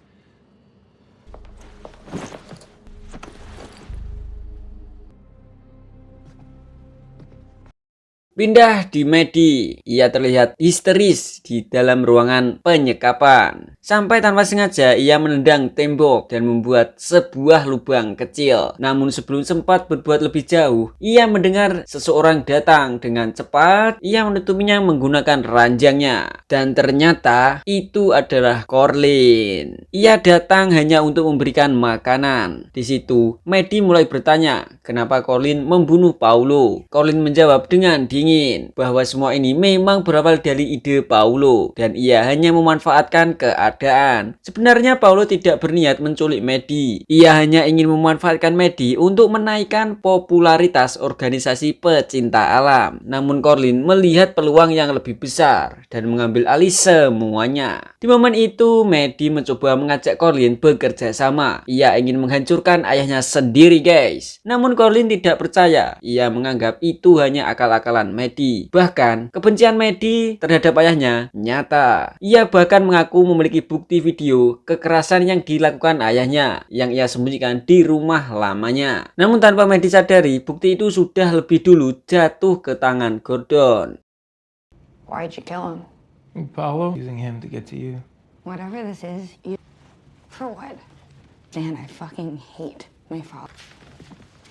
Pindah di Maddie, ia terlihat histeris di dalam ruangan penyekapan. Sampai tanpa sengaja ia menendang tembok dan membuat sebuah lubang kecil. Namun sebelum sempat berbuat lebih jauh, ia mendengar seseorang datang dengan cepat. Ia menutupinya menggunakan ranjangnya. Dan ternyata itu adalah Courtney. Ia datang hanya untuk memberikan makanan. Di situ, Maddie mulai bertanya, kenapa Courtney membunuh Paulo. Courtney menjawab dengan dingin dingin bahwa semua ini memang berawal dari ide Paulo dan ia hanya memanfaatkan keadaan. Sebenarnya Paulo tidak berniat menculik Maddie. Ia hanya ingin memanfaatkan Maddie untuk menaikkan popularitas organisasi pecinta alam. Namun Corlin melihat peluang yang lebih besar dan mengambil alih semuanya. Di momen itu Maddie mencoba mengajak Corlin bekerja sama. Ia ingin menghancurkan ayahnya sendiri guys. Namun Corlin tidak percaya. Ia menganggap itu hanya akal-akalan Maddie. Bahkan kebencian Maddie terhadap ayahnya nyata. Ia bahkan mengaku memiliki bukti video kekerasan yang dilakukan ayahnya yang ia sembunyikan di rumah lamanya. Namun tanpa Maddie sadari, bukti itu sudah lebih dulu jatuh ke tangan Gordon. Why'd you kill him? Paulo using him to get to you. Whatever this is, you... For what? Dan, I fucking hate my father.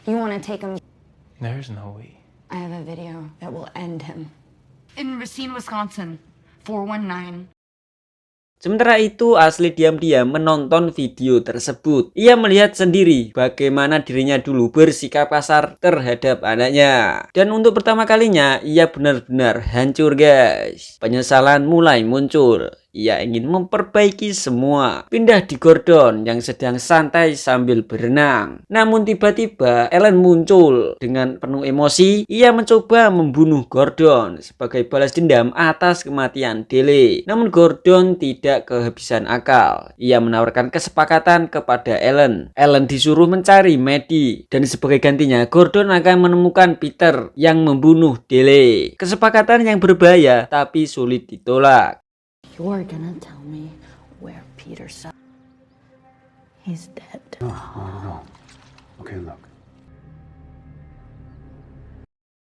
You want to take him? There's no way. I have a video that will end him. In Racine, Wisconsin, 419. Sementara itu Ashley diam-diam menonton video tersebut. Ia melihat sendiri bagaimana dirinya dulu bersikap kasar terhadap anaknya. Dan untuk pertama kalinya ia benar-benar hancur guys. Penyesalan mulai muncul. Ia ingin memperbaiki semua. Pindah di Gordon yang sedang santai sambil berenang. Namun tiba-tiba Ellen muncul. Dengan penuh emosi, ia mencoba membunuh Gordon sebagai balas dendam atas kematian Dele. Namun Gordon tidak kehabisan akal. Ia menawarkan kesepakatan kepada Ellen. Ellen disuruh mencari Maddie. Dan sebagai gantinya, Gordon akan menemukan Peter yang membunuh Dele. Kesepakatan yang berbahaya tapi sulit ditolak. You're gonna tell me where Peter's... He's dead. No. Okay, look.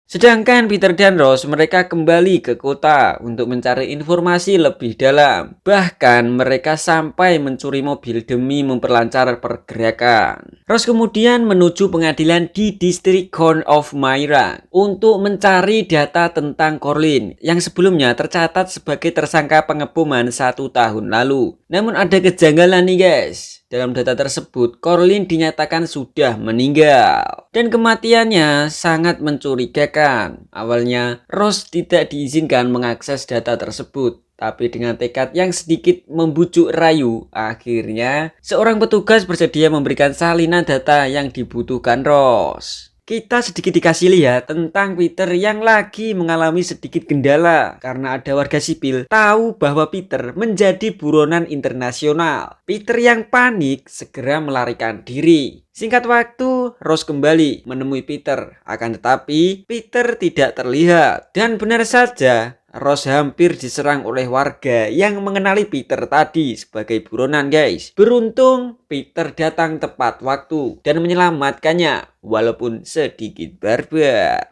Sedangkan Peter dan Rose mereka kembali ke kota untuk mencari informasi lebih dalam. Bahkan mereka sampai mencuri mobil demi memperlancar pergerakan. Rose kemudian menuju pengadilan di distrik Corn of Myra untuk mencari data tentang Corlin yang sebelumnya tercatat sebagai tersangka pengeboman 1 tahun lalu. Namun ada kejanggalan nih guys. Dalam data tersebut, Corlin dinyatakan sudah meninggal. Dan kematiannya sangat mencurigakan. Awalnya, Rose tidak diizinkan mengakses data tersebut. Tapi dengan tekad yang sedikit membujuk rayu, akhirnya seorang petugas bersedia memberikan salinan data yang dibutuhkan Rose. Kita sedikit dikasih lihat tentang Peter yang lagi mengalami sedikit kendala karena ada warga sipil tahu bahwa Peter menjadi buronan internasional. Peter yang panik segera melarikan diri. Singkat waktu, Rose kembali menemui Peter. Akan tetapi, Peter tidak terlihat. Dan benar saja, Rose hampir diserang oleh warga yang mengenali Peter tadi sebagai buronan guys. Beruntung, Peter datang tepat waktu dan menyelamatkannya, walaupun sedikit barbar.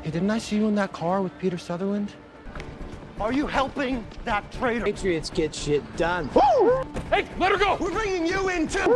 Hey, didn't I see you in that car with Peter Sutherland? Are you helping that traitor? Patriots get shit done. Woo! Hey, let her go! We're bringing you in too!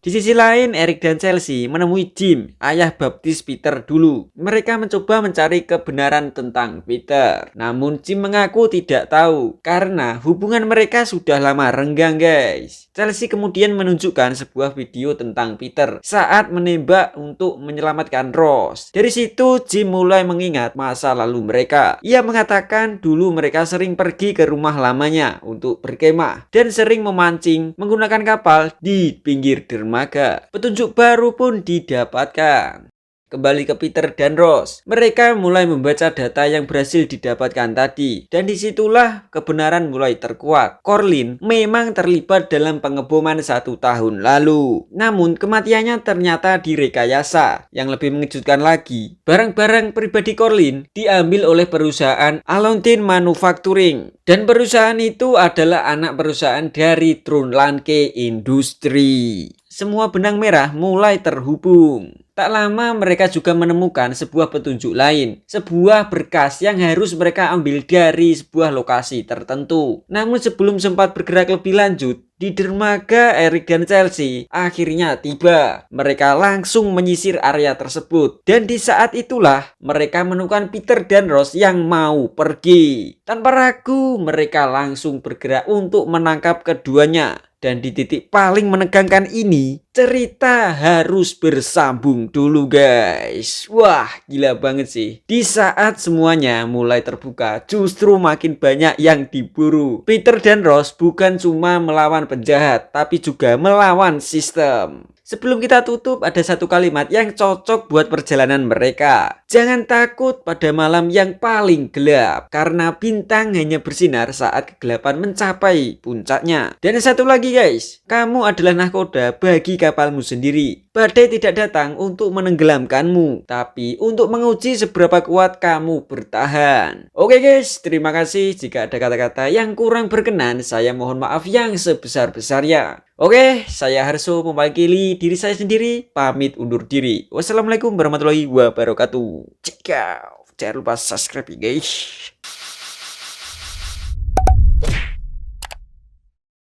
Di sisi lain, Eric dan Chelsea menemui Jim, ayah baptis Peter dulu. Mereka mencoba mencari kebenaran tentang Peter. Namun Jim mengaku tidak tahu karena hubungan mereka sudah lama renggang guys. Chelsea kemudian menunjukkan sebuah video tentang Peter saat menembak untuk menyelamatkan Rose. Dari situ Jim mulai mengingat masa lalu mereka. Ia mengatakan dulu mereka sering pergi ke rumah lamanya untuk berkemah dan sering memancing menggunakan kapal di pinggir dermaga. Petunjuk baru pun didapatkan. Kembali ke Peter dan Rose. Mereka mulai membaca data yang berhasil didapatkan tadi. Dan disitulah kebenaran mulai terkuak. Corlin memang terlibat dalam pengeboman 1 tahun lalu. Namun kematiannya ternyata direkayasa. Yang lebih mengejutkan lagi, barang-barang pribadi Corlin diambil oleh perusahaan Alontin Manufacturing. Dan perusahaan itu adalah anak perusahaan dari Trunlanke Industri. Semua benang merah mulai terhubung. Tak lama mereka juga menemukan sebuah petunjuk lain. Sebuah berkas yang harus mereka ambil dari sebuah lokasi tertentu. Namun sebelum sempat bergerak lebih lanjut, di dermaga Eric dan Chelsea akhirnya tiba. Mereka langsung menyisir area tersebut. Dan di saat itulah mereka menemukan Peter dan Rose yang mau pergi. Tanpa ragu mereka langsung bergerak untuk menangkap keduanya. Dan di titik paling menegangkan ini, cerita harus bersambung dulu guys. Wah, gila banget sih. Di saat semuanya mulai terbuka, justru makin banyak yang diburu. Peter dan Rose bukan cuma melawan penjahat, tapi juga melawan sistem. Sebelum kita tutup, ada satu kalimat yang cocok buat perjalanan mereka. Jangan takut pada malam yang paling gelap, karena bintang hanya bersinar saat kegelapan mencapai puncaknya. Dan satu lagi guys, kamu adalah nahkoda bagi kapalmu sendiri. Badai tidak datang untuk menenggelamkanmu, tapi untuk menguji seberapa kuat kamu bertahan. Oke guys, terima kasih. Jika ada kata-kata yang kurang berkenan, saya mohon maaf yang sebesar-besarnya. Oke, saya Harso mewakili diri saya sendiri, pamit undur diri. Wassalamualaikum warahmatullahi wabarakatuh. Ciao. Jangan lupa subscribe ya guys.